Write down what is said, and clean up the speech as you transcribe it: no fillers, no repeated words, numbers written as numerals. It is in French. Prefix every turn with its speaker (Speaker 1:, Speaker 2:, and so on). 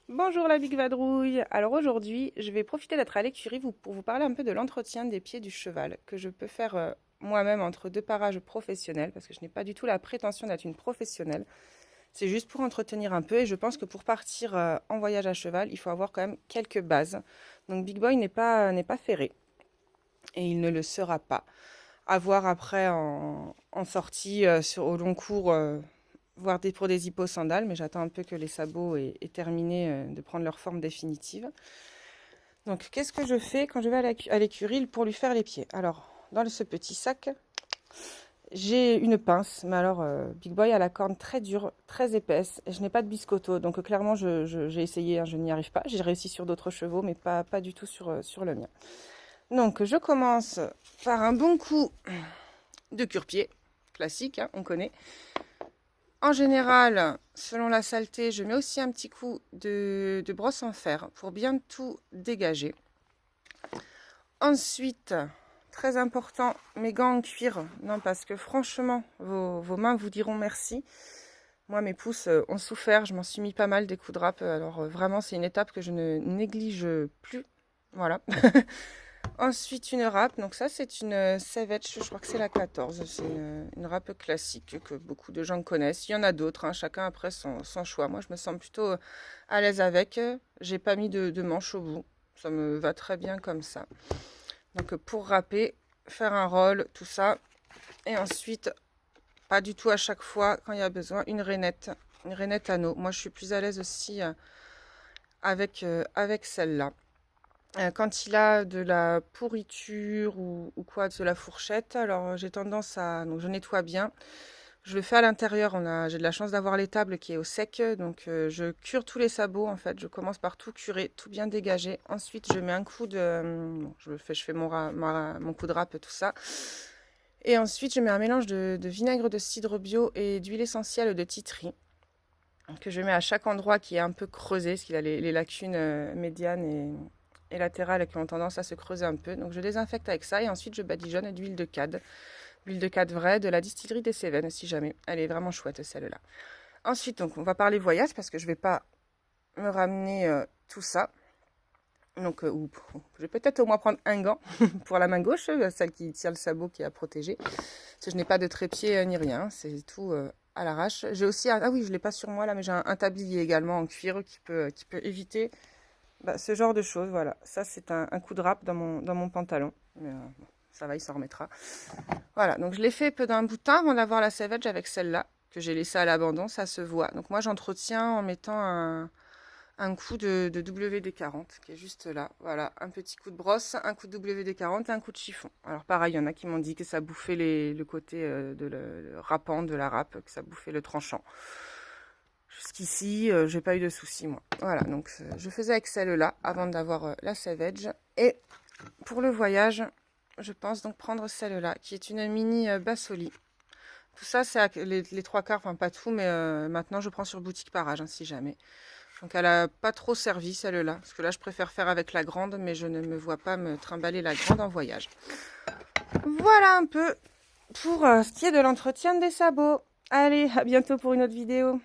Speaker 1: Bonjour la Big Vadrouille. Alors aujourd'hui, je vais profiter d'être à l'écurie pour vous parler un peu de l'entretien des pieds du cheval que je peux faire moi-même entre deux parages professionnels parce que je n'ai pas du tout la prétention d'être une professionnelle. C'est juste pour entretenir un peu et je pense que pour partir en voyage à cheval, il faut avoir quand même quelques bases. Donc Big Boy n'est pas ferré et il ne le sera pas. À voir après en sortie au long cours. Voire pour des hippo-sandales, mais j'attends un peu que les sabots aient terminé de prendre leur forme définitive. Donc, qu'est-ce que je fais quand je vais à l'écurie pour lui faire les pieds? Alors, dans ce petit sac, j'ai une pince, mais alors, Big Boy a la corne très dure, très épaisse, et je n'ai pas de biscotto, donc clairement, j'ai essayé, hein, je n'y arrive pas. J'ai réussi sur d'autres chevaux, mais pas du tout sur le mien. Donc, je commence par un bon coup de cure-pied, classique, hein, on connaît. En général, selon la saleté, je mets aussi un petit coup de brosse en fer pour bien tout dégager. Ensuite, très important, mes gants en cuir. Non, parce que franchement, vos mains vous diront merci. Moi, mes pouces ont souffert. Je m'en suis mis pas mal des coups de râpe. Alors vraiment, c'est une étape que je ne néglige plus. Voilà. Ensuite, une râpe. Donc ça, c'est une Savage, je crois que c'est la 14. C'est une râpe classique que beaucoup de gens connaissent. Il y en a d'autres, hein, chacun après son choix. Moi, je me sens plutôt à l'aise avec. J'ai pas mis de manche au bout. Ça me va très bien comme ça. Donc pour râper, faire un roll, tout ça. Et ensuite, pas du tout à chaque fois, quand il y a besoin, une rainette anneau. Moi, je suis plus à l'aise aussi avec celle-là. Quand il a de la pourriture ou quoi de la fourchette, alors j'ai tendance à... Donc je nettoie bien. Je le fais à l'intérieur. J'ai de la chance d'avoir l'étable qui est au sec. Donc je cure tous les sabots en fait. Je commence par tout curer, tout bien dégager. Ensuite je mets un coup de... Bon, je fais mon coup de râpe, tout ça. Et ensuite je mets un mélange de vinaigre de cidre bio et d'huile essentielle de titri que je mets à chaque endroit qui est un peu creusé, parce qu'il a les lacunes médianes et latérales qui ont tendance à se creuser un peu. Donc je désinfecte avec ça et ensuite je badigeonne d'huile de cad. L'huile de cad vraie de la distillerie des Cévennes, si jamais. Elle est vraiment chouette celle-là. Ensuite, donc, on va parler voyage parce que je ne vais pas me ramener tout ça. Donc, je vais peut-être au moins prendre un gant pour la main gauche, celle qui tient le sabot qui est à protéger. Parce que je n'ai pas de trépied ni rien, c'est tout à l'arrache. J'ai aussi, ah oui, je ne l'ai pas sur moi là, mais j'ai un tablier également en cuir qui peut éviter ce genre de choses. Voilà, ça c'est un coup de râpe dans mon pantalon. Mais, bon, ça va, il s'en remettra. Voilà, donc je l'ai fait peu d'un bout de temps avant d'avoir la Savage avec celle-là, que j'ai laissée à l'abandon, ça se voit. Donc moi j'entretiens en mettant un coup de WD-40 qui est juste là. Voilà, un petit coup de brosse, un coup de WD-40 et un coup de chiffon. Alors pareil, il y en a qui m'ont dit que ça bouffait le côté le râpant de la râpe, que ça bouffait le tranchant. Jusqu'ici, j'ai pas eu de soucis moi. Voilà, donc je faisais avec celle-là avant d'avoir la Savage. Et pour le voyage, je pense donc prendre celle-là, qui est une mini Bassoli. Tout ça, c'est les trois quarts, enfin pas tout, mais maintenant je prends sur boutique parage, hein, si jamais. Donc elle a pas trop servi celle-là, parce que là je préfère faire avec la grande, mais je ne me vois pas me trimballer la grande en voyage. Voilà un peu pour ce qui est de l'entretien des sabots. Allez, à bientôt pour une autre vidéo.